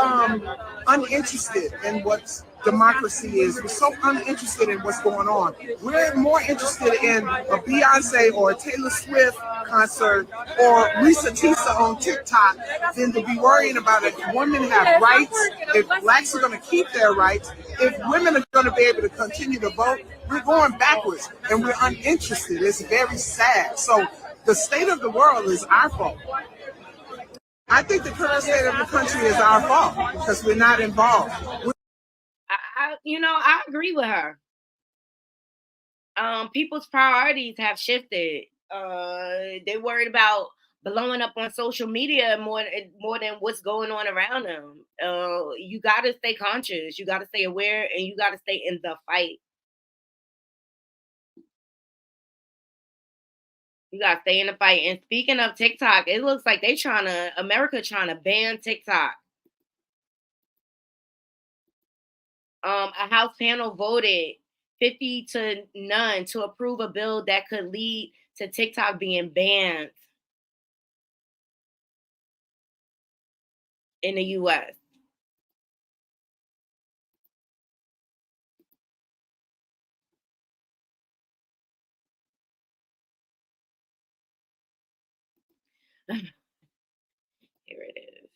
uninterested in what democracy is. We're so uninterested in what's going on. We're more interested in a Beyonce or a Taylor Swift concert or Risa Tisa on TikTok than to be worrying about if women have rights, if blacks are going to keep their rights, if women are going to be able to continue to vote. We're going backwards and we're uninterested. It's very sad. So the state of the world is our fault. I think the current state of the country is our fault because we're not involved. I agree with her. People's priorities have shifted. They're worried about blowing up on social media more than what's going on around them. You got to stay conscious. You got to stay aware, and you got to stay in the fight. You gotta stay in the fight. And speaking of TikTok, it looks like America trying to ban TikTok. A House panel voted 50-0 to approve a bill that could lead to TikTok being banned in the U.S. Here it is.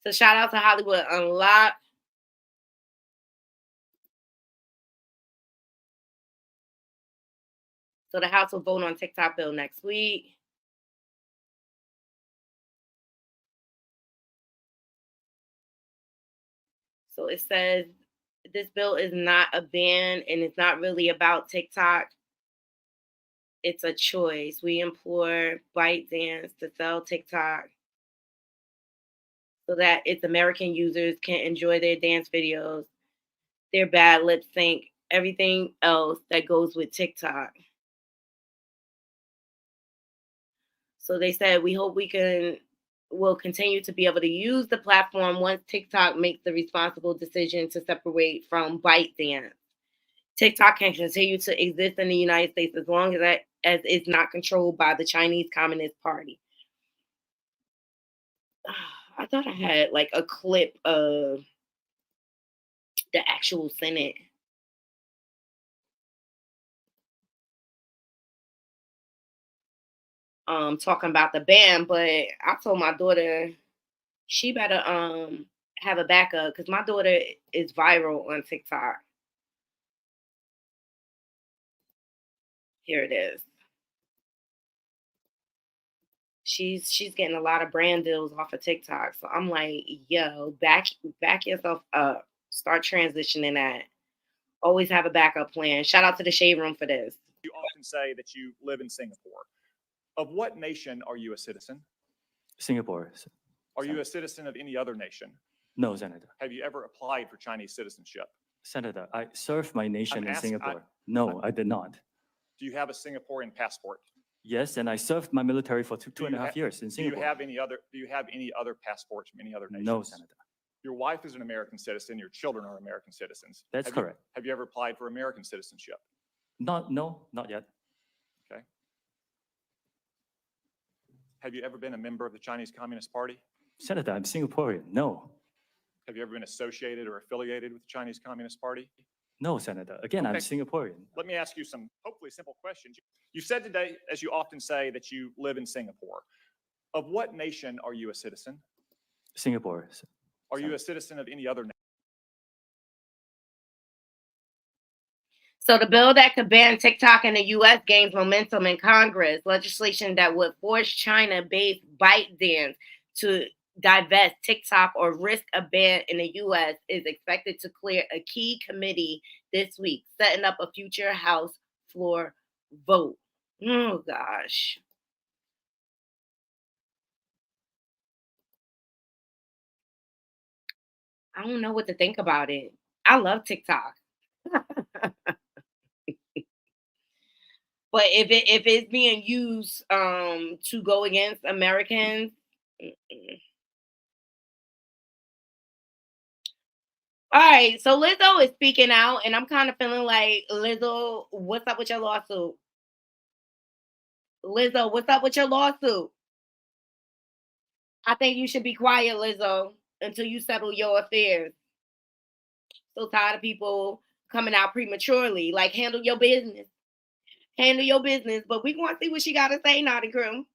So shout out to Hollywood Unlocked. So the House will vote on TikTok bill next week. So it says this bill is not a ban and it's not really about TikTok. It's a choice. We implore ByteDance to sell TikTok so that its American users can enjoy their dance videos, their bad lip sync, everything else that goes with TikTok. So they said, we hope will continue to be able to use the platform once TikTok makes the responsible decision to separate from ByteDance. TikTok can continue to exist in the United States as long as it's not controlled by the Chinese Communist Party. I thought I had like a clip of the actual Senate. Talking about the ban, but I told my daughter she better have a backup because my daughter is viral on TikTok. Here it is. She's getting a lot of brand deals off of TikTok. So I'm like, yo, back yourself up. Start transitioning that. Always have a backup plan. Shout out to the Shade Room for this. You often say that you live in Singapore. Of what nation are you a citizen? Singapore. Are you a citizen of any other nation? No, Senator. Have you ever applied for Chinese citizenship? Senator, I served my nation in Singapore. No, I did not. Do you have a Singaporean passport? Yes, and I served my military for two and a half years in Singapore. Do you have any other passports from any other nations? No, Senator. Your wife is an American citizen. Your children are American citizens. That's correct. Have you ever applied for American citizenship? No, not yet. Okay. Have you ever been a member of the Chinese Communist Party? Senator, I'm Singaporean. No. Have you ever been associated or affiliated with the Chinese Communist Party? No, Senator. Again, I'm Singaporean. Let me ask you some hopefully simple questions. You said today, as you often say, that you live in Singapore. Of what nation are you a citizen? Singapore. Are you a citizen of any other nation? So the bill that could ban TikTok in the U.S. gains momentum in Congress. Legislation that would force China-based ByteDance to divest TikTok or risk a ban in the U.S. is expected to clear a key committee this week, setting up a future House floor vote. Oh, gosh. I don't know what to think about it. I love TikTok. But if it's being used to go against Americans, all right. So Lizzo is speaking out, and I'm kind of feeling like Lizzo, what's up with your lawsuit? Lizzo, what's up with your lawsuit? I think you should be quiet, Lizzo, until you settle your affairs. So tired of people coming out prematurely. Like, handle your business. Handle your business. But we want to see what she got to say, Naughty Crew.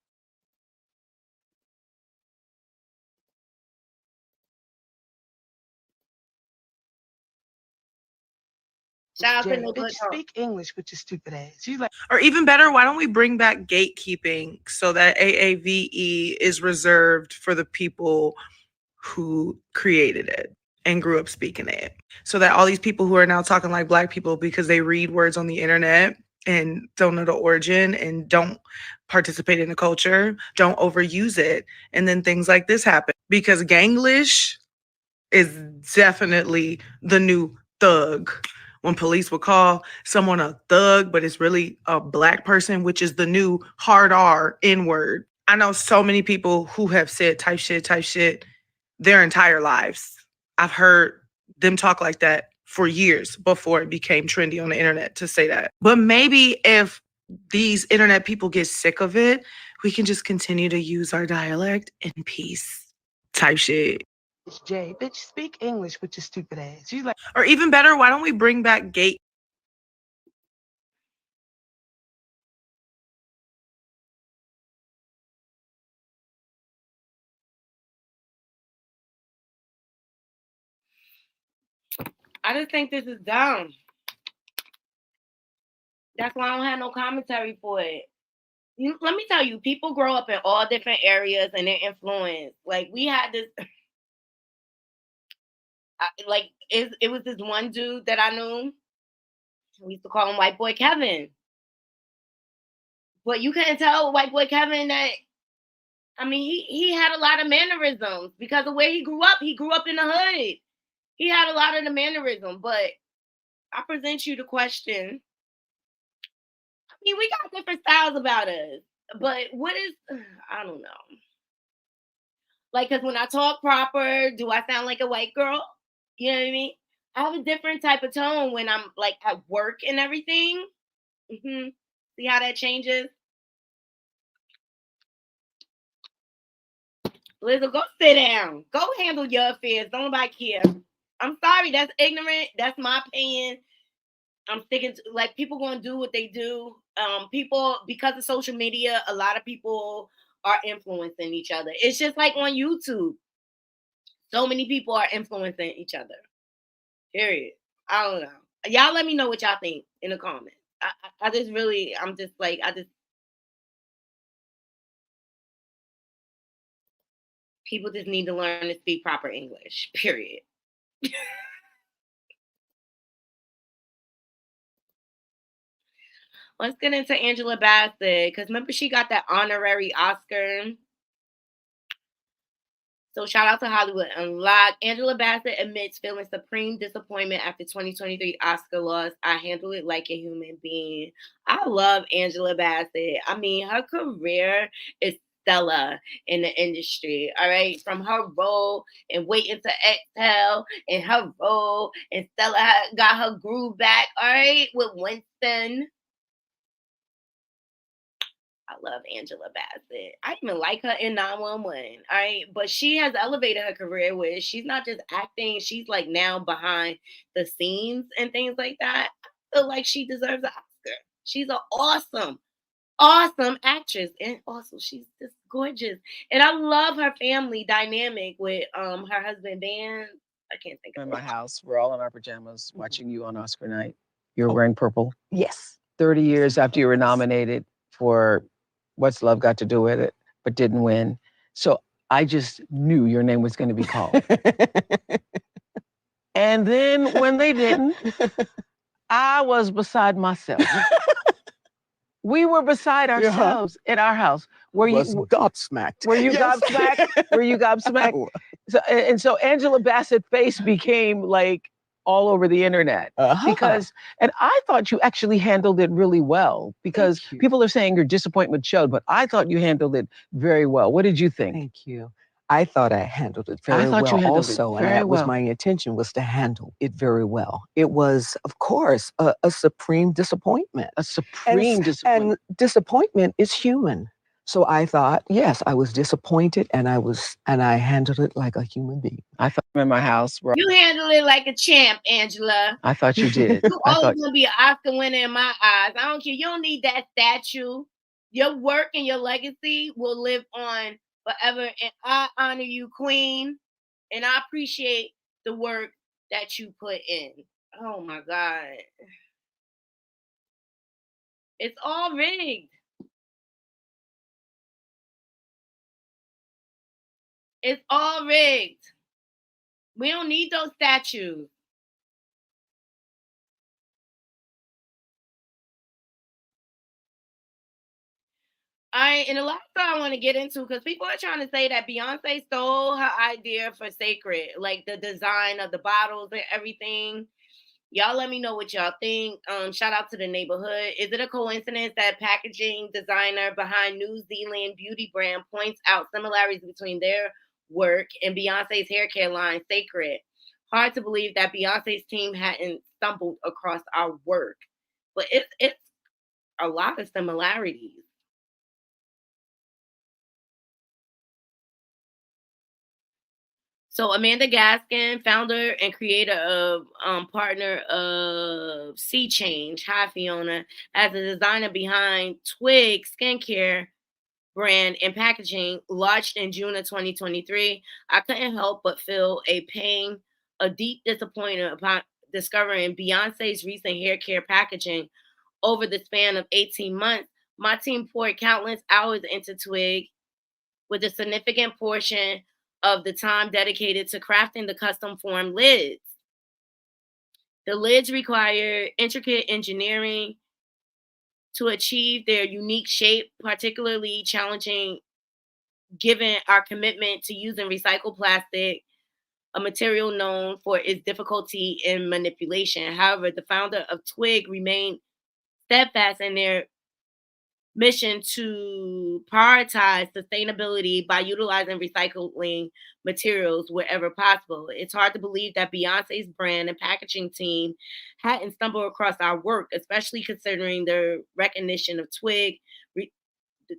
Shout out to Bitch, Nigga. speak English with your stupid ass. She's like, or even better, why don't we bring back gatekeeping so that AAVE is reserved for the people who created it and grew up speaking it, so that all these people who are now talking like Black people because they read words on the internet and don't know the origin and don't participate in the culture, don't overuse it, and then things like this happen because Ganglish is definitely the new thug. When police would call someone a thug, but it's really a Black person, which is the new hard R N word. I know so many people who have said type shit their entire lives. I've heard them talk like that for years before it became trendy on the internet to say that. But maybe if these internet people get sick of it, we can just continue to use our dialect in peace. Type shit. Jay, bitch, speak English with your stupid ass. She's like, or even better, why don't we bring back gate? I just think this is dumb. That's why I don't have no commentary for it. Let me tell you, people grow up in all different areas and they're influenced. Like, we had this, it was this one dude that I knew. We used to call him White Boy Kevin. But you couldn't tell White Boy Kevin that, I mean, he had a lot of mannerisms because of where he grew up. He grew up in the hood. He had a lot of the mannerisms. But I present you the question. I mean, we got different styles about us. But what is, I don't know. Like, because when I talk proper, do I sound like a white girl? You know what I mean? I have a different type of tone when I'm like at work and everything. See how that changes? Lizzo, go sit down. Go handle your affairs. Don't nobody care. I'm sorry. That's ignorant. That's my opinion. I'm sticking to, like, people going to do what they do. People, because of social media, a lot of people are influencing each other. It's just like on YouTube. So many people are influencing each other. Period. I don't know. Y'all let me know what y'all think in the comments. I just really, I'm just like, people just need to learn to speak proper English. Period. Let's get into Angela Bassett, because remember she got that honorary Oscar. So shout out to Hollywood Unlocked. Angela Bassett admits feeling supreme disappointment after 2023 Oscar loss. I handle it like a human being. I love Angela Bassett. I mean, her career is stellar in the industry. All right, from her role in Waiting to Exhale, and her role and Stella got her groove back. All right, with Winston. I love Angela Bassett. I even like her in 911. All right. But she has elevated her career where she's not just acting, she's like now behind the scenes and things like that. I feel like she deserves an Oscar. She's an awesome awesome actress, and also she's just gorgeous. And I love her family dynamic with her husband Dan. I can't think of In it. my house, we're all in our pajamas watching you on Oscar night. You're wearing purple. Yes. 30 years after you were nominated for What's Love Got to Do with It, but didn't win. So I just knew your name was going to be called. And then when they didn't, I was beside myself. We were beside ourselves in our house. Were you gobsmacked? Were you Yes. gobsmacked? Were you gobsmacked? So Angela Bassett's face became like all over the internet because, and I thought you actually handled it really well because people are saying your disappointment showed, but I thought you handled it very well. What did you think? Thank you. I thought I handled it very thought you well handled it also, and very that was well. my intention, was to handle it very well. It was, of course, a supreme disappointment. A supreme disappointment. And disappointment is human. So I thought, yes, I was disappointed, and I handled it like a human being. I thought in my house. You handle it like a champ, Angela. I thought you did. You always gonna be an Oscar winner in my eyes. I don't care. You don't need that statue. Your work and your legacy will live on forever. And I honor you, Queen. And I appreciate the work that you put in. Oh my God. It's all rigged. It's all rigged. We don't need those statues. And the last thing I want to get into, because people are trying to say that Beyonce stole her idea for Sacred, like the design of the bottles and everything. Y'all let me know what y'all think. Shout out to the neighborhood. Is it a coincidence that packaging designer behind New Zealand beauty brand points out similarities between their work and Beyonce's hair care line, Sacred? Hard to believe that Beyonce's team hadn't stumbled across our work, but it's a lot of similarities. So Amanda Gaskin, founder and creator of partner of Sea Change, hi Fiona, as the designer behind Twig skincare brand and packaging, launched in June of 2023. I couldn't help but feel a deep disappointment upon discovering Beyonce's recent hair care packaging over the span of 18 months. My team poured countless hours into Twig, with a significant portion of the time dedicated to crafting the custom form lids. The lids require intricate engineering to achieve their unique shape, particularly challenging given our commitment to using recycled plastic, a material known for its difficulty in manipulation. However, the founder of Twig remained steadfast in their mission to prioritize sustainability by utilizing recycling materials wherever possible. It's hard to believe that Beyonce's brand and packaging team hadn't stumbled across our work, especially considering the recognition of Twig.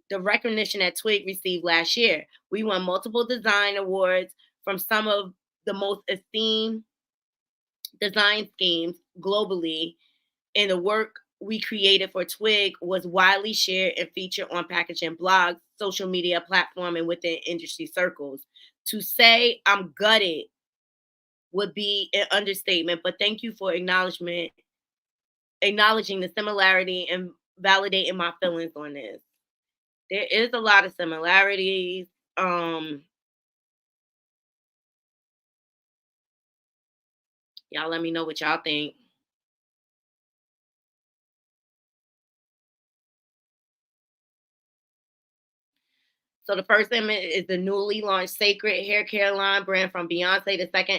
The recognition that Twig received last year. We won multiple design awards from some of the most esteemed design schemes globally, and the work we created for Twig was widely shared and featured on packaging blogs, social media platform, and within industry circles. To say I'm gutted would be an understatement, but thank you for acknowledging the similarity and validating my feelings on this. There is a lot of similarities. Y'all let me know what y'all think. So the first image is the newly launched Sacred hair care line brand from Beyonce. The second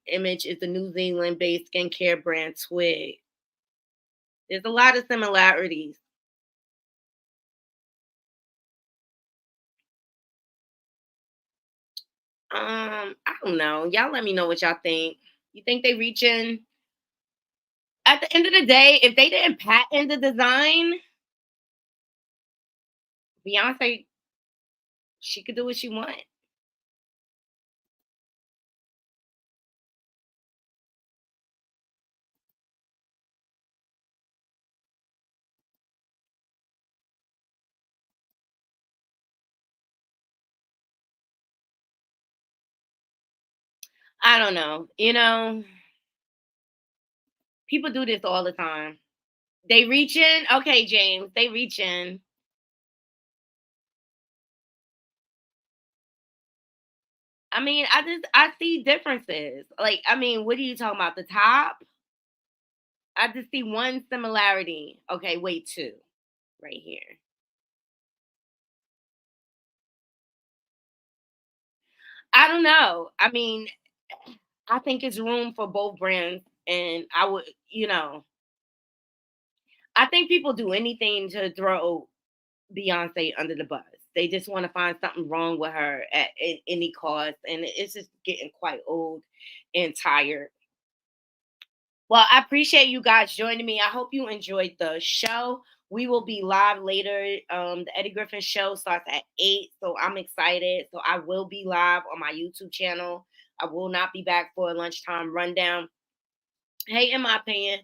image is the New Zealand-based skincare brand Twig. There's a lot of similarities. I don't know. Y'all let me know what y'all think. You think they reaching? At the end of the day, if they didn't patent the design, Beyonce, she could do what she want. I don't know. You know, people do this all the time. They reach in. Okay, James, they reach in. I mean, I see differences. Like, I mean, what are you talking about? The top? I just see one similarity. Okay, wait, two. Right here. I don't know. I mean, I think it's room for both brands, and I would, you know, I think people do anything to throw Beyonce under the bus. They just want to find something wrong with her at any cost, and it's just getting quite old and tired. Well, I appreciate you guys joining me. I hope you enjoyed the show. We will be live later. The Eddie Griffin show starts at 8, so I'm excited. So I will be live on my YouTube channel. I will not be back for a lunchtime rundown. Hey, in my opinion,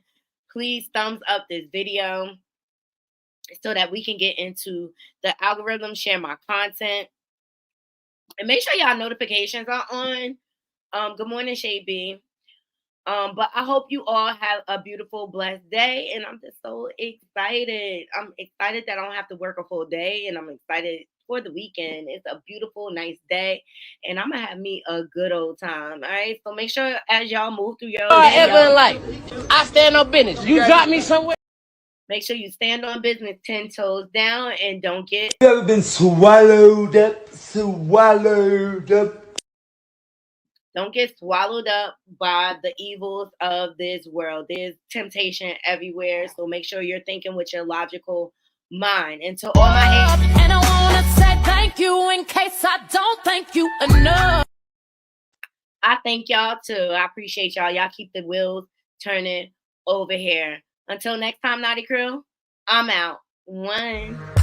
please thumbs up this video so that we can get into the algorithm, share my content, and make sure y'all notifications are on. Good morning, Shay B. But I hope you all have a beautiful, blessed day. And I'm just so excited. I'm excited that I don't have to work a full day. And I'm excited for the weekend. It's a beautiful, nice day. And I'm going to have me a good old time. All right. So make sure as y'all move through your day, Ever in life, I stand on business. You got me somewhere. make sure you stand on business 10 toes down and don't get. You ever been swallowed up? Swallowed up. Don't get swallowed up by the evils of this world. There's temptation everywhere. So make sure you're thinking with your logical mind. And to all my haters, And I wanna say thank you in case I don't thank you enough. I thank y'all too. I appreciate y'all. Y'all keep the wheels turning over here. Until next time, Naughty Crew, I'm out. 1.